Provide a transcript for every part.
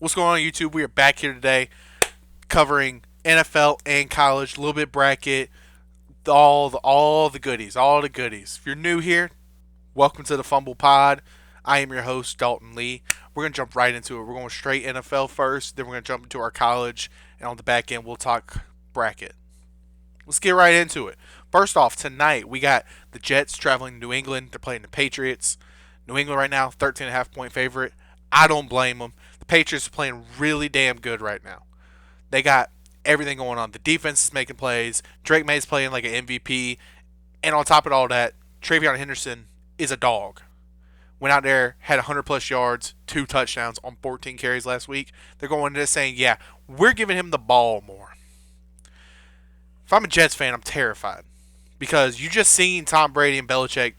What's going on YouTube? We are back here today covering NFL and college, a little bit bracket, all the goodies, all the goodies. If you're new here, welcome to the Fumble Pod. I am your host, Dalton Lee. We're going to jump right into it. We're going straight NFL first, then we're going to jump into our college, and on the back end, we'll talk bracket. Let's get right into it. First off, tonight, we got the Jets traveling to New England. They're playing the Patriots. New England right now, 13.5-point favorite. I don't blame them. The Patriots are playing really damn good right now. They got everything going on. The defense is making plays. Drake May's playing like an MVP. And on top of all that, Travion Henderson is a dog. Went out there, had 100-plus yards, 2 touchdowns on 14 carries last week. They're going into this saying, yeah, we're giving him the ball more. If I'm a Jets fan, I'm terrified. Because you just seen Tom Brady and Belichick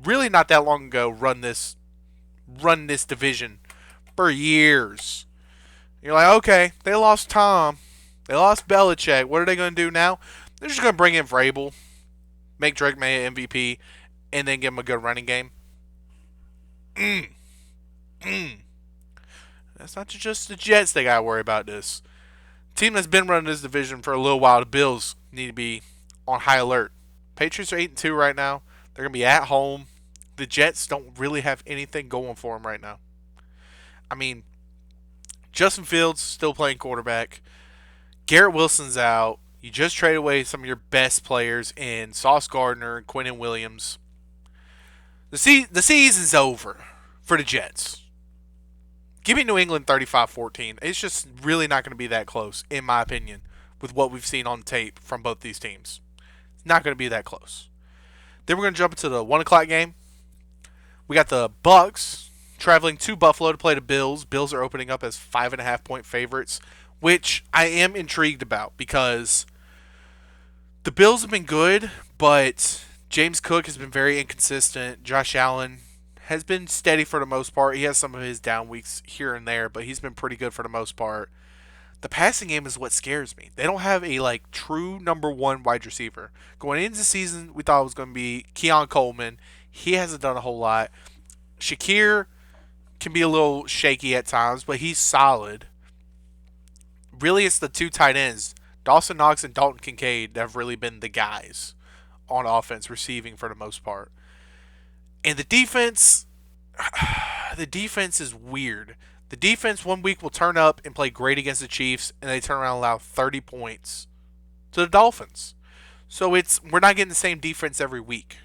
really not that long ago run this division for years. You're like, okay, they lost Tom. They lost Belichick. What are they going to do now? They're just going to bring in Vrabel, make Drake May an MVP, and then give him a good running game. That's not just the Jets they got to worry about this. Team that's been running this division for a little while, the Bills, need to be on high alert. Patriots are 8-2 right now. They're going to be at home. The Jets don't really have anything going for them right now. I mean, Justin Fields still playing quarterback. Garrett Wilson's out. You just traded away some of your best players in Sauce Gardner and Quinnen Williams. The season's over for the Jets. Give me New England 35-14. It's just really not going to be that close, in my opinion, with what we've seen on tape from both these teams. It's not going to be that close. Then we're going to jump into the 1 o'clock game. We got the Bucks traveling to Buffalo to play the Bills. Bills are opening up as 5.5-point favorites, which I am intrigued about because the Bills have been good, but James Cook has been very inconsistent. Josh Allen has been steady for the most part. He has some of his down weeks here and there, but he's been pretty good for the most part. The passing game is what scares me. They don't have a true number one wide receiver. Going into the season, we thought it was going to be Keon Coleman. He hasn't done a whole lot. Shakir can be a little shaky at times, but he's solid. Really, it's the 2 tight ends, Dawson Knox and Dalton Kincaid, that have really been the guys on offense receiving for the most part. And the defense is weird. The defense 1 week will turn up and play great against the Chiefs, and they turn around and allow 30 points to the Dolphins. So we're not getting the same defense every week.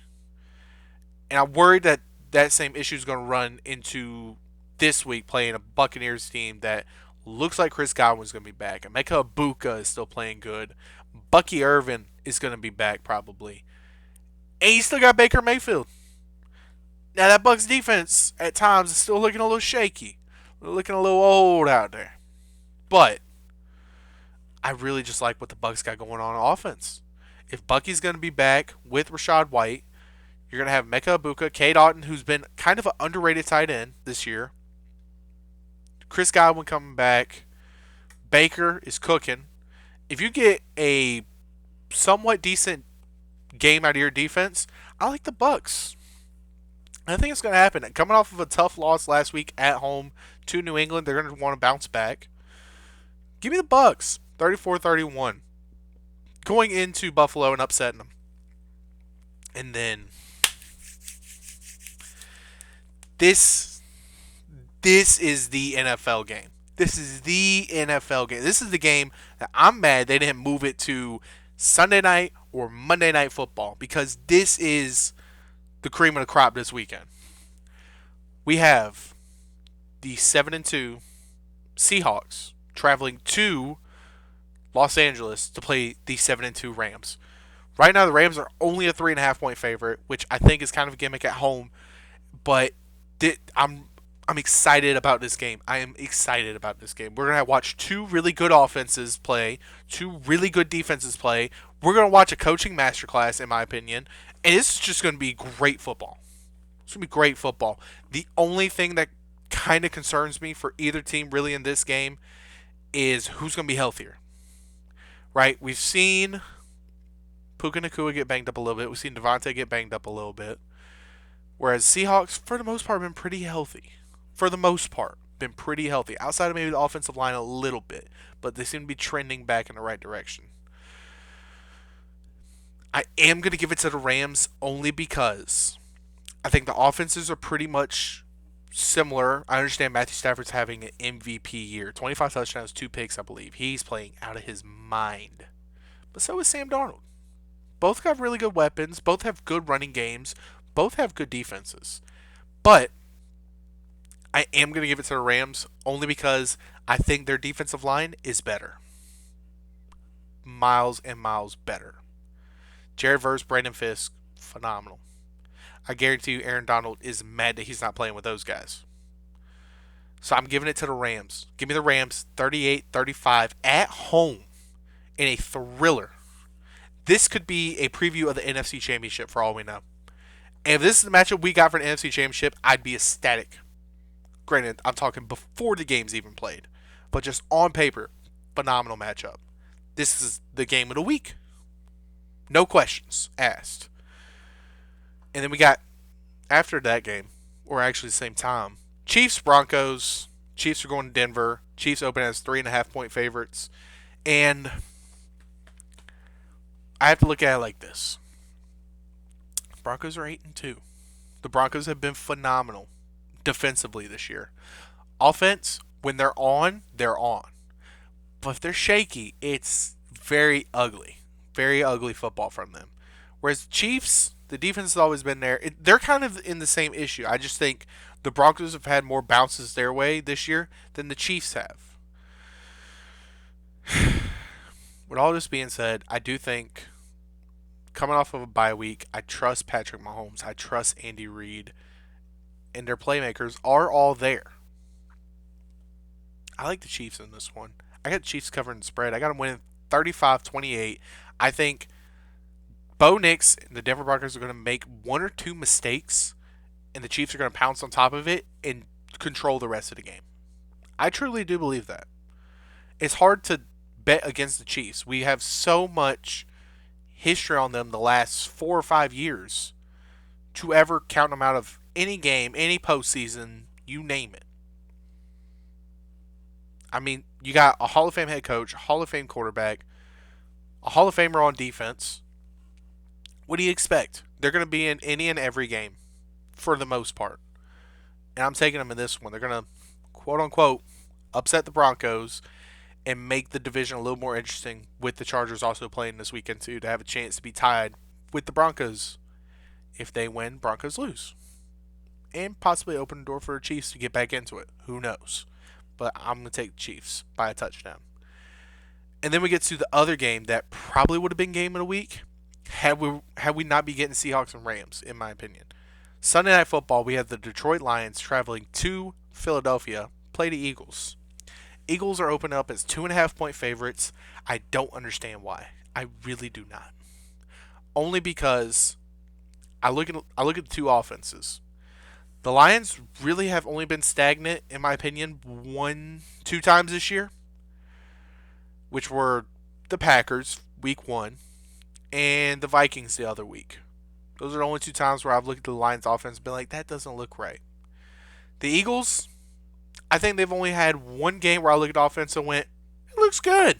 And I'm worried that same issue is going to run into this week playing a Buccaneers team that looks like Chris Godwin's going to be back. Emeka Ibuka is still playing good. Bucky Irvin is going to be back probably. And you still got Baker Mayfield. Now that Bucs defense at times is still looking a little shaky. Looking a little old out there. But I really just like what the Bucs got going on offense. If Bucky's going to be back with Rachaad White, you're going to have Emeka Ibuka, Cade Otton, who's been kind of an underrated tight end this year. Chris Godwin coming back. Baker is cooking. If you get a somewhat decent game out of your defense, I like the Bucs. I think it's going to happen. Coming off of a tough loss last week at home to New England, they're going to want to bounce back. Give me the Bucs, 34-31. Going into Buffalo and upsetting them. And then this is the NFL game. This is the NFL game. This is the game that I'm mad they didn't move it to Sunday night or Monday Night Football, because this is the cream of the crop this weekend. We have the 7-2 Seahawks traveling to Los Angeles to play the 7-2 Rams. Right now, the Rams are only a 3.5-point favorite, which I think is kind of a gimmick at home. But I'm excited about this game. I am excited about this game. We're going to watch 2 really good offenses play, 2 really good defenses play. We're going to watch a coaching masterclass, in my opinion. And this is just going to be great football. It's going to be great football. The only thing that kind of concerns me for either team really in this game is who's going to be healthier. Right? We've seen Puka Nacua get banged up a little bit. We've seen Devontae get banged up a little bit. Whereas Seahawks, for the most part, have been pretty healthy. For the most part. been pretty healthy, outside of maybe the offensive line a little bit, but they seem to be trending back in the right direction. I am going to give it to the Rams only because I think the offenses are pretty much similar. I understand Matthew Stafford's having an MVP year, 25 touchdowns, 2 picks, I believe. He's playing out of his mind. But so is Sam Darnold. Both got really good weapons. Both have good running games. Both have good defenses. But I am going to give it to the Rams only because I think their defensive line is better. Miles and miles better. Jared Verse, Brandon Fisk, phenomenal. I guarantee you Aaron Donald is mad that he's not playing with those guys. So I'm giving it to the Rams. Give me the Rams 38-35 at home in a thriller. This could be a preview of the NFC Championship for all we know. And if this is the matchup we got for an NFC Championship, I'd be ecstatic. Granted, I'm talking before the game's even played. But just on paper, phenomenal matchup. This is the game of the week. No questions asked. And then we got, after that game, or actually the same time, Chiefs, Broncos. Chiefs are going to Denver. Chiefs open as 3.5-point favorites. And I have to look at it like this. Broncos are 8-2. The Broncos have been phenomenal defensively this year. Offense, when they're on, they're on. But if they're shaky, it's very ugly. Very ugly football from them. Whereas the Chiefs, the defense has always been there. They're kind of in the same issue. I just think the Broncos have had more bounces their way this year than the Chiefs have. With all this being said, I do think coming off of a bye week, I trust Patrick Mahomes. I trust Andy Reid. And their playmakers are all there. I like the Chiefs in this one. I got the Chiefs covering the spread. I got them winning 35-28. I think Bo Nix and the Denver Broncos are going to make one or two mistakes, and the Chiefs are going to pounce on top of it and control the rest of the game. I truly do believe that. It's hard to bet against the Chiefs. We have so much history on them the last 4 or 5 years to ever count them out of any game, any postseason, you name it. I mean, you got a Hall of Fame head coach, a Hall of Fame quarterback, a Hall of Famer on defense. What do you expect? They're going to be in any and every game for the most part. And I'm taking them in this one. They're going to, quote unquote, upset the Broncos and make the division a little more interesting with the Chargers also playing this weekend too, to have a chance to be tied with the Broncos. If they win, Broncos lose. And possibly open the door for the Chiefs to get back into it. Who knows? But I'm going to take the Chiefs by a touchdown. And then we get to the other game that probably would have been game of the week had we not be getting Seahawks and Rams, in my opinion. Sunday Night Football, we have the Detroit Lions traveling to Philadelphia, play the Eagles. Eagles are opening up as 2.5-point favorites. I don't understand why. I really do not. Only because I look at the two offenses. The Lions really have only been stagnant, in my opinion, 1-2 times this year, which were the Packers, week 1, and the Vikings the other week. Those are the only 2 times where I've looked at the Lions offense and been like, that doesn't look right. The Eagles, I think they've only had one game where I looked at the offense and went, it looks good.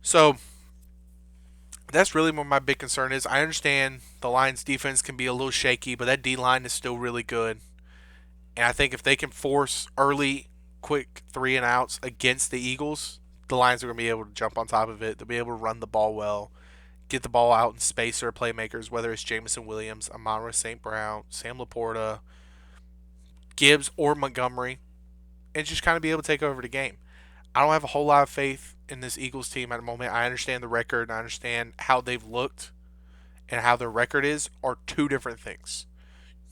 So that's really what my big concern is. I understand the Lions defense can be a little shaky, but that D-line is still really good. And I think if they can force early, quick 3-and-outs against the Eagles, the Lions are going to be able to jump on top of it. They'll be able to run the ball well, get the ball out in space to their playmakers, whether it's Jamison Williams, Amon-Ra St. Brown, Sam Laporta, Gibbs, or Montgomery, and just kind of be able to take over the game. I don't have a whole lot of faith in this Eagles team at the moment. I understand the record, and I understand how they've looked, and how their record is are two different things.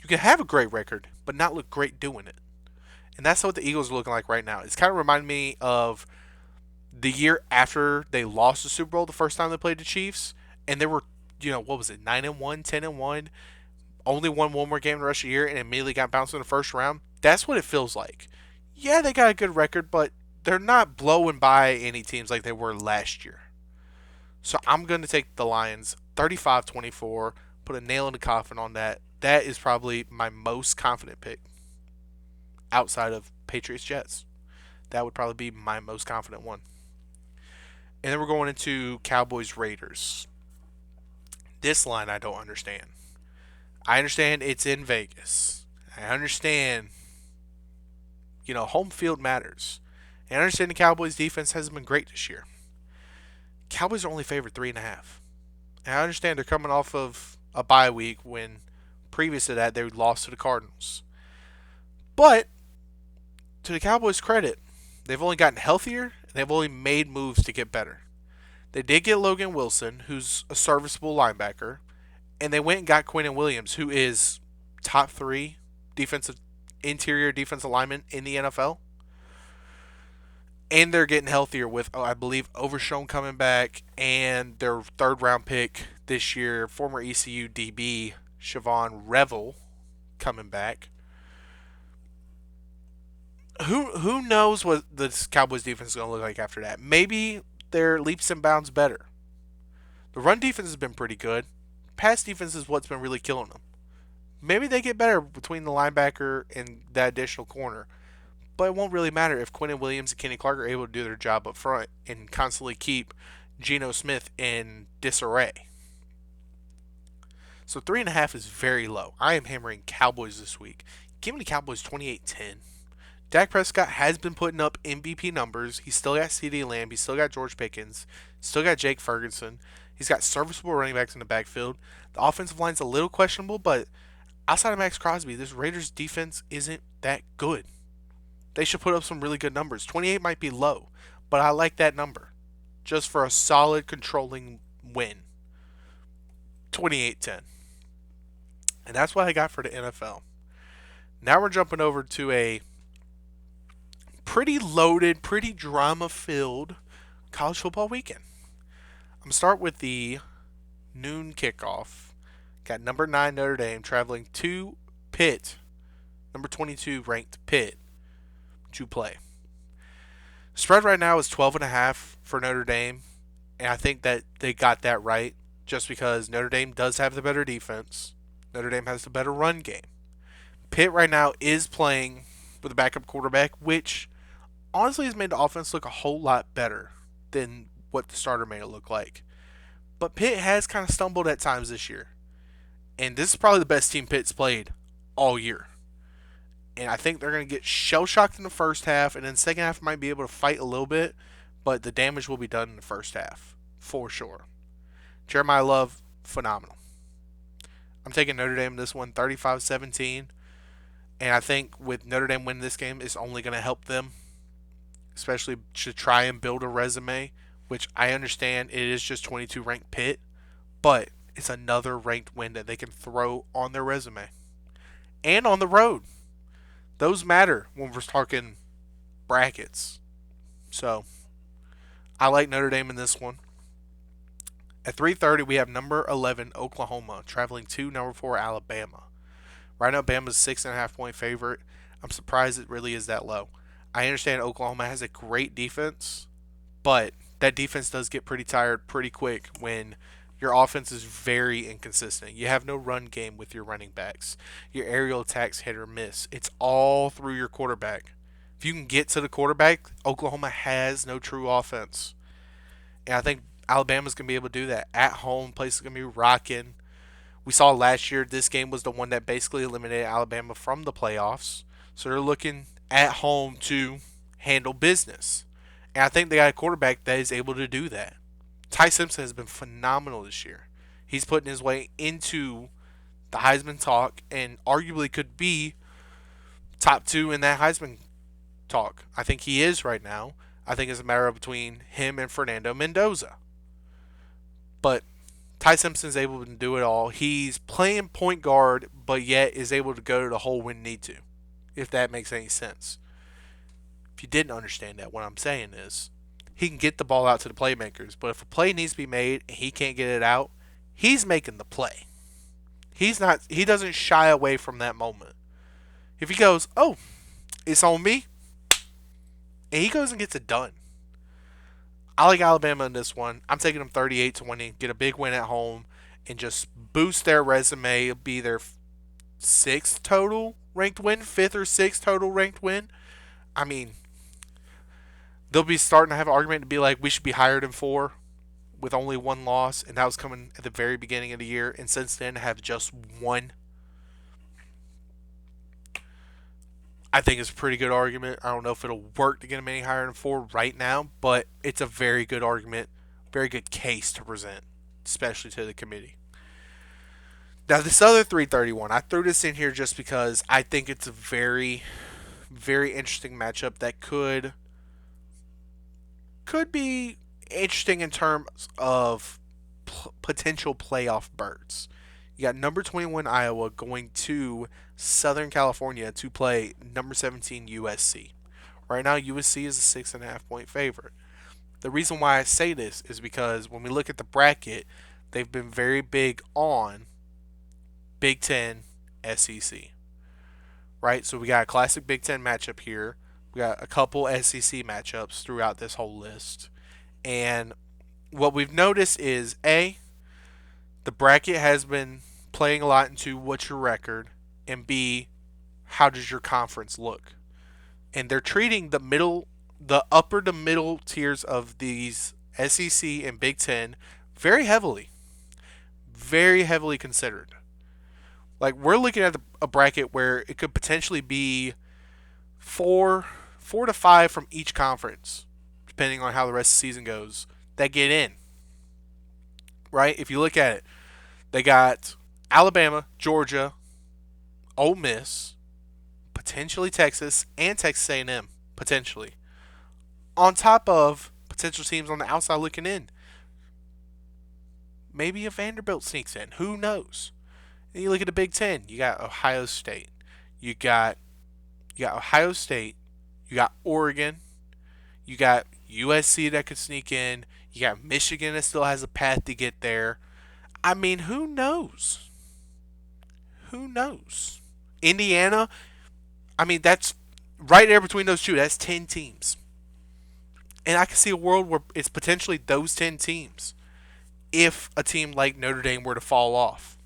You can have a great record, but not look great doing it. And that's what the Eagles are looking like right now. It's kind of reminding me of the year after they lost the Super Bowl the first time they played the Chiefs, and they were, 9-1, 10-1, only won one more game the rest of the year, and immediately got bounced in the first round. That's what it feels like. Yeah, they got a good record, but they're not blowing by any teams like they were last year. So I'm going to take the Lions 35-24, put a nail in the coffin on that. That is probably my most confident pick outside of Patriots Jets. That would probably be my most confident one. And then we're going into Cowboys Raiders. This line I don't understand. I understand it's in Vegas. I understand, home field matters. And I understand the Cowboys defense hasn't been great this year. Cowboys are only favored 3.5. And I understand they're coming off of a bye week when previous to that they lost to the Cardinals. But to the Cowboys' credit, they've only gotten healthier and they've only made moves to get better. They did get Logan Wilson, who's a serviceable linebacker, and they went and got Quinnen Williams, who is top 3 interior defensive lineman in the NFL. And they're getting healthier with, I believe, Overshown coming back and their 3rd round pick this year, former ECU DB Siobhan Revel coming back. Who knows what the Cowboys defense is going to look like after that? Maybe they're leaps and bounds better. The run defense has been pretty good. Pass defense is what's been really killing them. Maybe they get better between the linebacker and that additional corner. But it won't really matter if Quinnen Williams and Kenny Clark are able to do their job up front and constantly keep Geno Smith in disarray. So 3.5 is very low. I am hammering Cowboys this week. Give me the Cowboys 28-10. Dak Prescott has been putting up MVP numbers. He's still got CeeDee Lamb. He's still got George Pickens. Still got Jake Ferguson. He's got serviceable running backs in the backfield. The offensive line's a little questionable, but outside of Max Crosby, this Raiders defense isn't that good. They should put up some really good numbers. 28 might be low, but I like that number. Just for a solid, controlling win. 28-10. And that's what I got for the NFL. Now we're jumping over to a pretty loaded, pretty drama-filled college football weekend. I'm going to start with the noon kickoff. Got number 9 Notre Dame traveling to Pitt. Number 22 ranked Pitt to play. Spread right now is 12.5 for Notre Dame, and I think that they got that right just because Notre Dame does have the better defense. Notre Dame has the better run game. Pitt right now is playing with a backup quarterback, which honestly has made the offense look a whole lot better than what the starter made it look like. But Pitt has kind of stumbled at times this year. And this is probably the best team Pitt's played all year. And I think they're going to get shell-shocked in the first half, and then the second half might be able to fight a little bit, but the damage will be done in the first half, for sure. Jeremiah Love, phenomenal. I'm taking Notre Dame this one, 35-17. And I think with Notre Dame winning this game, it's only going to help them, especially to try and build a resume, which I understand it is just 22 ranked Pitt, but it's another ranked win that they can throw on their resume. And on the road. Those matter when we're talking brackets. So, I like Notre Dame in this one. At 3:30, we have number 11 Oklahoma traveling to number 4 Alabama. Right now, Bama's 6.5 point favorite. I'm surprised it really is that low. I understand Oklahoma has a great defense, but that defense does get pretty tired pretty quick when your offense is very inconsistent. You have no run game with your running backs. Your aerial attacks hit or miss. It's all through your quarterback. If you can get to the quarterback, Oklahoma has no true offense. And I think Alabama's going to be able to do that. At home, place is going to be rocking. We saw last year this game was the one that basically eliminated Alabama from the playoffs. So they're looking at home to handle business. And I think they got a quarterback that is able to do that. Ty Simpson has been phenomenal this year. He's putting his way into the Heisman talk and arguably could be top 2 in that Heisman talk. I think he is right now. I think it's a matter of between him and Fernando Mendoza. But Ty Simpson's able to do it all. He's playing point guard, but yet is able to go to the hole when need to, if that makes any sense. If you didn't understand that, what I'm saying is he can get the ball out to the playmakers, but if a play needs to be made and he can't get it out, he's making the play. He doesn't shy away from that moment. If he goes, "Oh, it's on me," and he goes and gets it done. I like Alabama in this one. I'm taking them 38-20, get a big win at home, and just boost their resume. It'll be their 6th total ranked win, 5th or 6th total ranked win. I mean, they'll be starting to have an argument to be like, we should be higher than 4 with only one loss, and that was coming at the very beginning of the year. And since then, have just one. I think it's a pretty good argument. I don't know if it'll work to get them any higher than 4 right now, but it's a very good argument, very good case to present, especially to the committee. Now, this other 331, I threw this in here just because I think it's a very, very interesting matchup that could be interesting in terms of potential playoff berths. You got number 21 Iowa going to Southern California to play number 17 USC. Right now, USC is a 6.5 point favorite. The reason why I say this is because when we look at the bracket, they've been very big on Big Ten, SEC. Right? So we got a classic Big Ten matchup here. We got a couple SEC matchups throughout this whole list. And what we've noticed is the bracket has been playing a lot into what's your record, and B, how does your conference look? And they're treating the upper to middle tiers of these SEC and Big Ten very heavily considered. Like, we're looking at a bracket where it could potentially be four to five from each conference, depending on how the rest of the season goes, that get in. Right? If you look at it, they got Alabama, Georgia, Ole Miss, potentially Texas, and Texas A&M, potentially. On top of potential teams on the outside looking in. Maybe a Vanderbilt sneaks in. Who knows? And you look at the Big Ten. You got Ohio State. You got Ohio State. You got Oregon. You got USC that could sneak in. You got Michigan that still has a path to get there. I mean, who knows? Who knows? Indiana, I mean, that's right there between those two. That's 10 teams. And I can see a world where it's potentially those 10 teams if a team like Notre Dame were to fall off.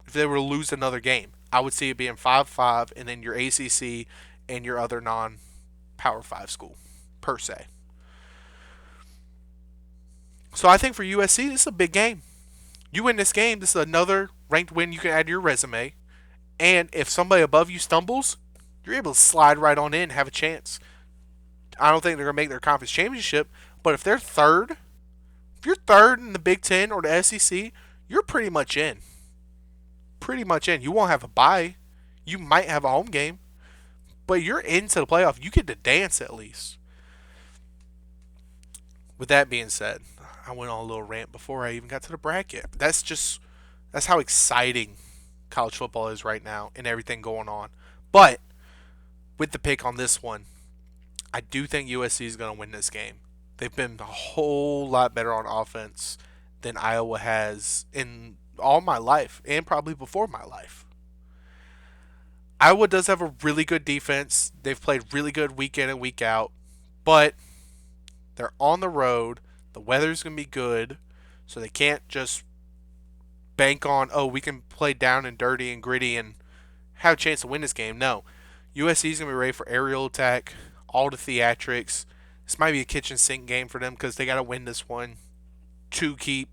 If they were to lose another game, I would see it being 5-5 and then your ACC and your other non-Power 5 school, per se. So I think for USC, this is a big game. You win this game, this is another ranked win you can add to your resume. And if somebody above you stumbles, you're able to slide right on in and have a chance. I don't think they're going to make their conference championship, but if you're third in the Big Ten or the SEC, you're pretty much in. Pretty much in. You won't have a bye. You might have a home game, but you're into the playoff. You get to dance at least. With that being said, I went on a little rant before I even got to the bracket. That's how exciting college football is right now and everything going on. But with the pick on this one, I do think USC is going to win this game. They've been a whole lot better on offense than Iowa has in all my life and probably before my life. Iowa does have a really good defense. They've played really good week in and week out, but they're on the road. The weather's going to be good, so they can't just bank on, we can play down and dirty and gritty and have a chance to win this game. No. USC is going to be ready for aerial attack, all the theatrics. This might be a kitchen sink game for them because they got to win this one to keep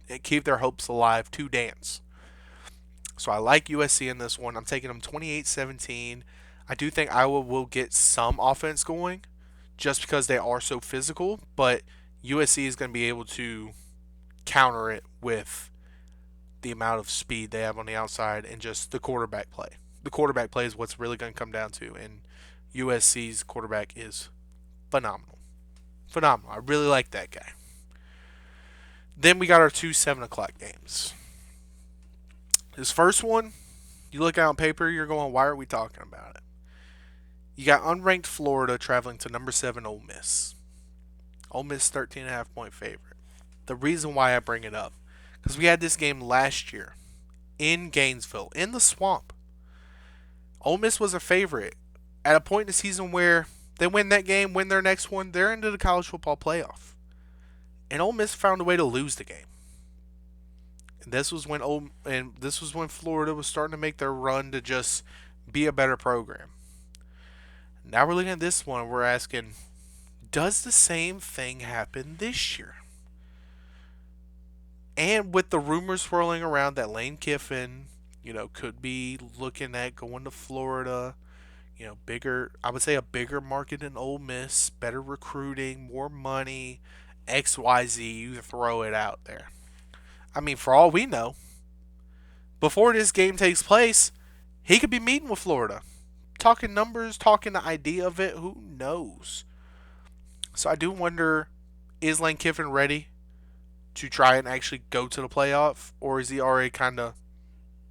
their hopes alive, to dance. So I like USC in this one. I'm taking them 28-17. I do think Iowa will get some offense going just because they are so physical, but USC is going to be able to counter it with the amount of speed they have on the outside and just the quarterback play. The quarterback play is what's really going to come down to, and USC's quarterback is phenomenal. Phenomenal. I really like that guy. Then we got our two 7 o'clock games. This first one, you look out on paper, you're going, why are we talking about it? You got unranked Florida traveling to number 7 Ole Miss. Ole Miss 13.5 point favorite. The reason why I bring it up, because we had this game last year in Gainesville, in the swamp. Ole Miss was a favorite at a point in the season where they win that game, win their next one, they're into the college football playoff. And Ole Miss found a way to lose the game. And this was when Florida was starting to make their run to just be a better program. Now we're looking at this one. We're asking, does the same thing happen this year? And with the rumors swirling around that Lane Kiffin, could be looking at going to Florida, bigger, I would say a bigger market than Ole Miss, better recruiting, more money, XYZ, you throw it out there. I mean, for all we know, before this game takes place, he could be meeting with Florida. Talking numbers, talking the idea of it, who knows? So I do wonder, is Lane Kiffin ready to try and actually go to the playoff, or is he already kind of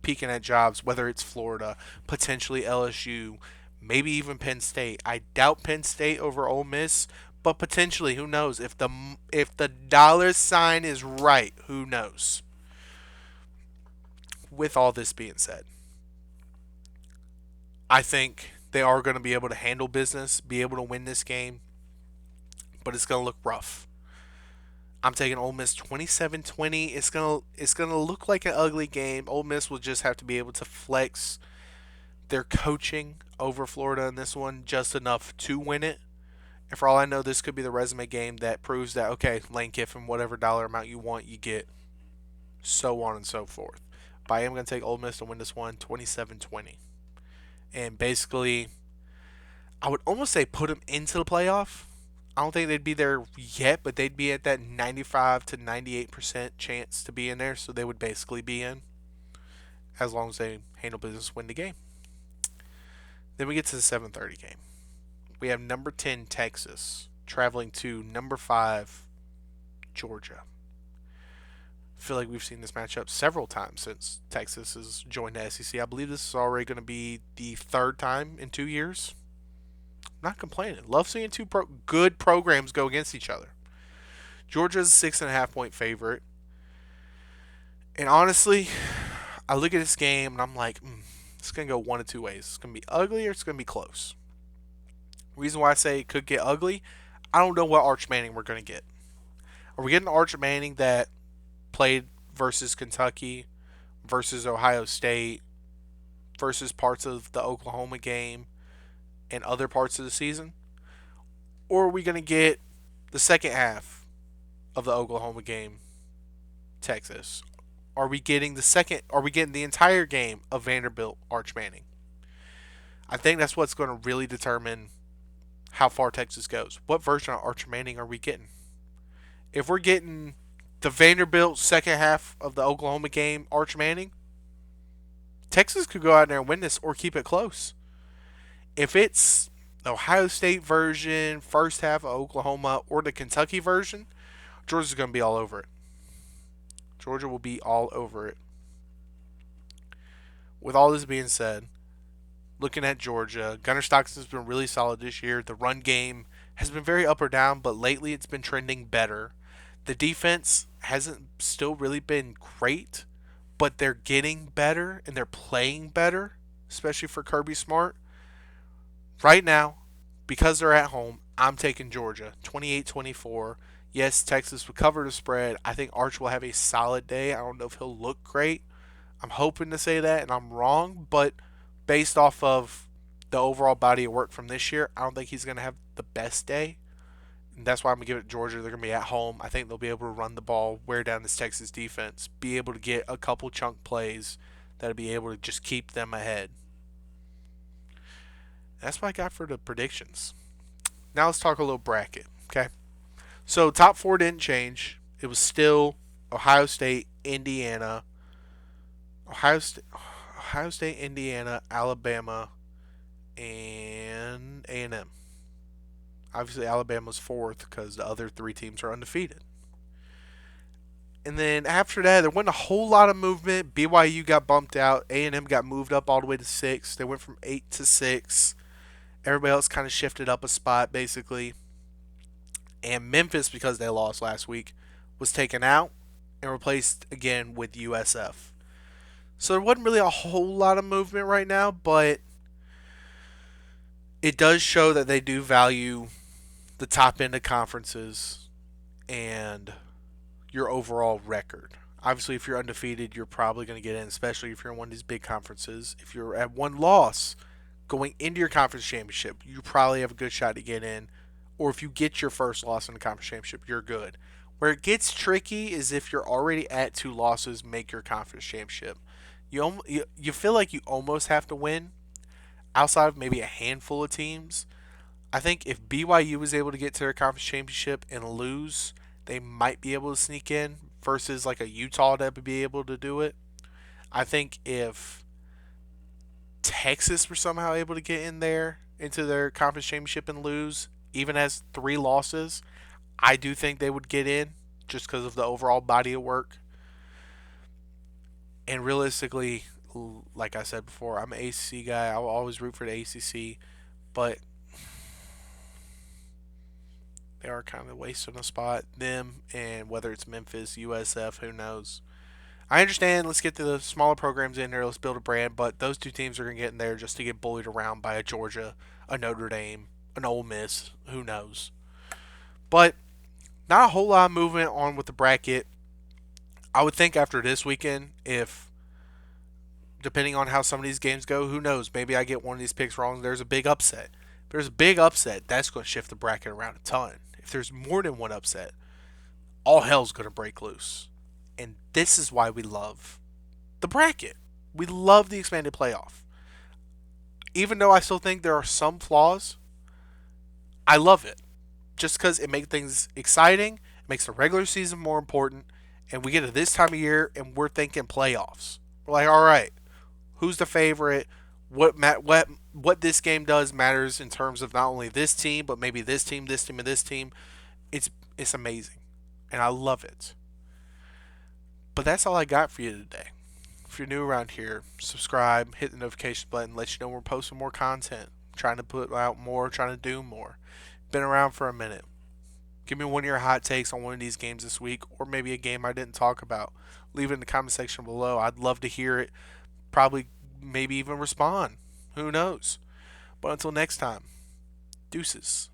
peeking at jobs, whether it's Florida, potentially LSU, maybe even Penn State? I doubt Penn State over Ole Miss, but potentially, who knows? If the dollar sign is right, who knows? With all this being said, I think they are going to be able to handle business, be able to win this game, but it's going to look rough. I'm taking Ole Miss 27-20. It's gonna look like an ugly game. Ole Miss will just have to be able to flex their coaching over Florida in this one just enough to win it. And for all I know, this could be the resume game that proves that, okay, Lane Kiffin, whatever dollar amount you want, you get, so on and so forth. But I am going to take Ole Miss to win this one 27-20. And basically, I would almost say put them into the playoff. I don't think they'd be there yet, but they'd be at that 95 to 98% chance to be in there. So they would basically be in as long as they handle business, win the game. Then we get to the 7:30 game. We have number 10 Texas traveling to number 5 Georgia. I feel like we've seen this matchup several times since Texas has joined the SEC. I believe this is already going to be the third time in 2 years. I'm not complaining. Love seeing two good programs go against each other. Georgia's a 6.5 point favorite. And honestly, I look at this game and I'm like, it's going to go one of two ways. It's going to be ugly or it's going to be close. Reason why I say it could get ugly, I don't know what Arch Manning we're going to get. Are we getting Arch Manning that played versus Kentucky, versus Ohio State, versus parts of the Oklahoma game, and other parts of the season? Or are we going to get the second half of the Oklahoma game, Texas? Are we getting the entire game of Vanderbilt Arch Manning? I think that's what's going to really determine how far Texas goes. What version of Arch Manning are we getting? If we're getting the Vanderbilt second half of the Oklahoma game Arch Manning, Texas could go out there and win this or keep it close. If it's the Ohio State version, first half of Oklahoma, or the Kentucky version, Georgia's going to be all over it. Georgia will be all over it. With all this being said, looking at Georgia, Gunnar Stockton's been really solid this year. The run game has been very up or down, but lately it's been trending better. The defense hasn't still really been great, but they're getting better and they're playing better, especially for Kirby Smart. Right now, because they're at home, I'm taking Georgia 28-24. Yes, Texas will cover the spread. I think Arch will have a solid day. I don't know if he'll look great. I'm hoping to say that, and I'm wrong, but based off of the overall body of work from this year, I don't think he's going to have the best day. And that's why I'm going to give it to Georgia. They're going to be at home. I think they'll be able to run the ball, wear down this Texas defense, be able to get a couple chunk plays that'll be able to just keep them ahead. That's what I got for the predictions. Now let's talk a little bracket, okay? So top four didn't change. It was still Ohio State, Indiana, Indiana, Alabama, and A&M. Obviously, Alabama's fourth because the other three teams are undefeated. And then after that, there wasn't a whole lot of movement. BYU got bumped out. A&M got moved up all the way to 6. They went from 8 to 6. Everybody else kind of shifted up a spot, basically. And Memphis, because they lost last week, was taken out and replaced again with USF. So there wasn't really a whole lot of movement right now, but it does show that they do value the top end of conferences and your overall record. Obviously, if you're undefeated, you're probably going to get in, especially if you're in one of these big conferences. If you're at one loss, going into your conference championship, you probably have a good shot to get in. Or if you get your first loss in the conference championship, you're good. Where it gets tricky is if you're already at 2 losses, make your conference championship. You feel like you almost have to win outside of maybe a handful of teams. I think if BYU was able to get to their conference championship and lose, they might be able to sneak in versus like a Utah that would be able to do it. I think if Texas were somehow able to get in there into their conference championship and lose, even as 3 losses, I do think they would get in just because of the overall body of work. And realistically, like I said before, I'm an ACC guy. I will always root for the ACC, but they are kind of wasting a spot. Them and whether it's Memphis, USF, who knows. I understand. Let's get the smaller programs in there. Let's build a brand. But those 2 teams are going to get in there just to get bullied around by a Georgia, a Notre Dame, an Ole Miss. Who knows? But not a whole lot of movement on with the bracket. I would think after this weekend, if depending on how some of these games go, who knows? Maybe I get one of these picks wrong. There's a big upset. If there's a big upset, that's going to shift the bracket around a ton. If there's more than one upset, all hell's going to break loose. And this is why we love the bracket. We love the expanded playoff. Even though I still think there are some flaws, I love it. Just because it makes things exciting, it makes the regular season more important, and we get to this time of year and we're thinking playoffs. We're like, all right, who's the favorite? What this game does matters in terms of not only this team, but maybe this team, this team, and this team. It's amazing, and I love it. But that's all I got for you today. If you're new around here, subscribe, hit the notification button, let you know we're posting more content. Trying to put out more, trying to do more. Been around for a minute. Give me one of your hot takes on one of these games this week, or maybe a game I didn't talk about. Leave it in the comment section below. I'd love to hear it. Probably, maybe even respond. Who knows? But until next time, deuces.